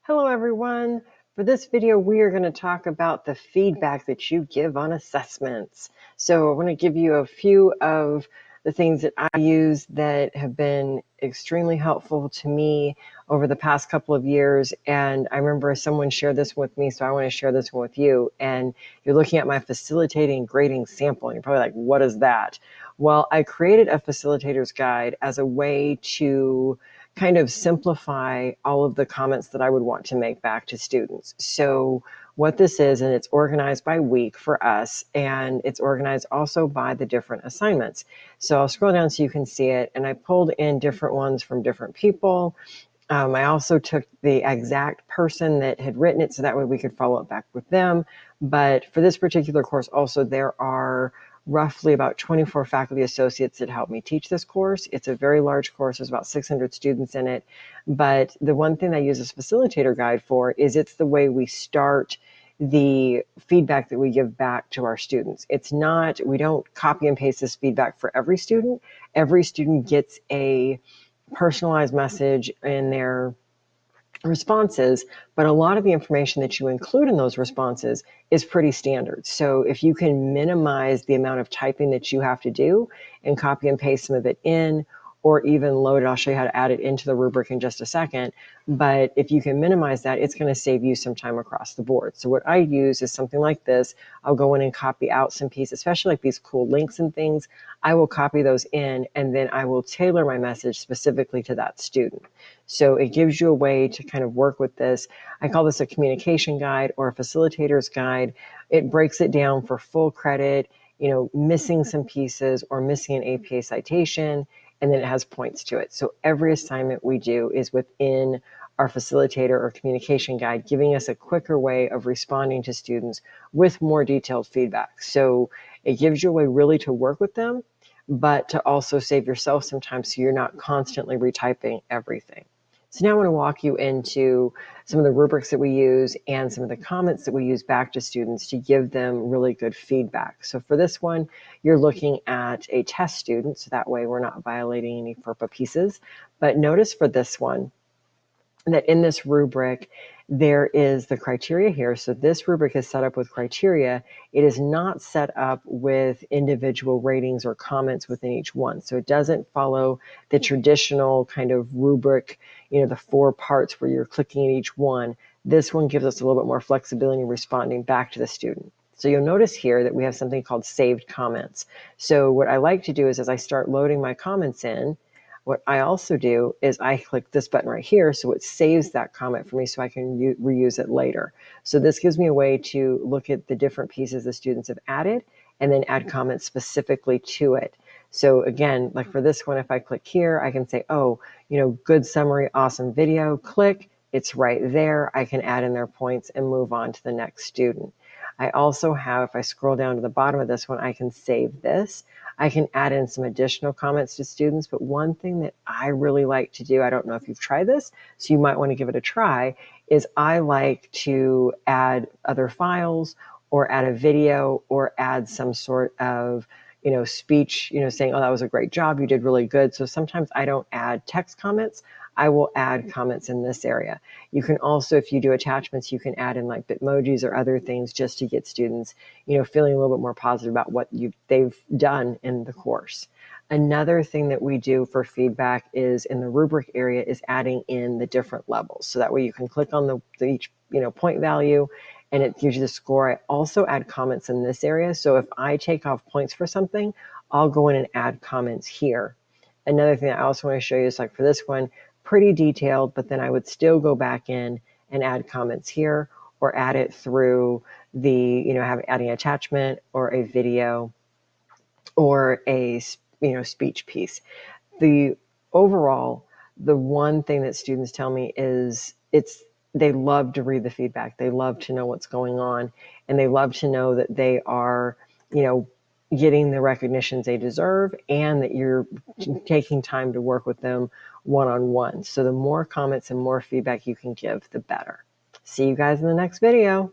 Hello everyone. For this video, we are going to talk about the feedback that you give on assessments. So I want to give you a few of the things that I use that have been extremely helpful to me over the past couple of years. And I remember someone shared this with me, so I want to share this one with you. And you're looking at my facilitating grading sample, and you're probably like, what is that? Well, I created a facilitator's guide as a way to kind of simplify all of the comments that I would want to make back to students. So what this is, and it's organized by week for us, and it's organized also by the different assignments. So I'll scroll down so you can see it, and I pulled in different ones from different people. I also took the exact person that had written it so that way we could follow up back with them. But for this particular course also, there are roughly about 24 faculty associates that help me teach this course. It's a very large course. There's about 600 students in it. But the one thing I use this facilitator guide for is it's the way we start the feedback that we give back to our students. It's not, we don't copy and paste this feedback for every student. Every student gets a personalized message in their responses, but a lot of the information that you include in those responses is pretty standard. So if you can minimize the amount of typing that you have to do and copy and paste some of it in, or even load it, I'll show you how to add it into the rubric in just a second. But if you can minimize that, it's going to save you some time across the board. So what I use is something like this. I'll go in and copy out some pieces, especially like these cool links and things. I will copy those in, and then I will tailor my message specifically to that student. So it gives you a way to kind of work with this. I call this a communication guide or a facilitator's guide. It breaks it down for full credit, missing some pieces or missing an APA citation, and then it has points to it. So every assignment we do is within our facilitator or communication guide, giving us a quicker way of responding to students with more detailed feedback. So it gives you a way really to work with them, but to also save yourself some time so you're not constantly retyping everything. So now I want to walk you into some of the rubrics that we use and some of the comments that we use back to students to give them really good feedback. So for this one, you're looking at a test student, so that way we're not violating any FERPA pieces. But notice for this one, that in this rubric, there is the criteria here. So this rubric is set up with criteria. It is not set up with individual ratings or comments within each one. So it doesn't follow the traditional kind of rubric, the 4 parts where you're clicking at each one. This one gives us a little bit more flexibility in responding back to the student. So you'll notice here that we have something called saved comments. So what I like to do is as I start loading my comments in, what I also do is I click this button right here, so it saves that comment for me so I can reuse it later. So this gives me a way to look at the different pieces the students have added and then add comments specifically to it. So again, like for this one, if I click here, I can say, oh, good summary, awesome video, click, it's right there. I can add in their points and move on to the next student. I also have, if I scroll down to the bottom of this one, I can save this. I can add in some additional comments to students, but one thing that I really like to do, I don't know if you've tried this, so you might want to give it a try, is I like to add other files or add a video or add some sort of speech, saying, oh, that was a great job, you did really good. So sometimes I don't add text comments. I will add comments in this area. You can also, if you do attachments, you can add in like Bitmojis or other things just to get students, feeling a little bit more positive about what they've done in the course. Another thing that we do for feedback is in the rubric area is adding in the different levels. So that way you can click on each point value and it gives you the score. I also add comments in this area. So if I take off points for something, I'll go in and add comments here. Another thing I also want to show you is like for this one, pretty detailed, but then I would still go back in and add comments here or add it through the, adding attachment or a video or a, speech piece. The overall, the one thing that students tell me is they love to read the feedback. They love to know what's going on, and they love to know that they are, getting the recognitions they deserve and that you're taking time to work with them one-on-one. So the more comments and more feedback you can give, the better. See you guys in the next video.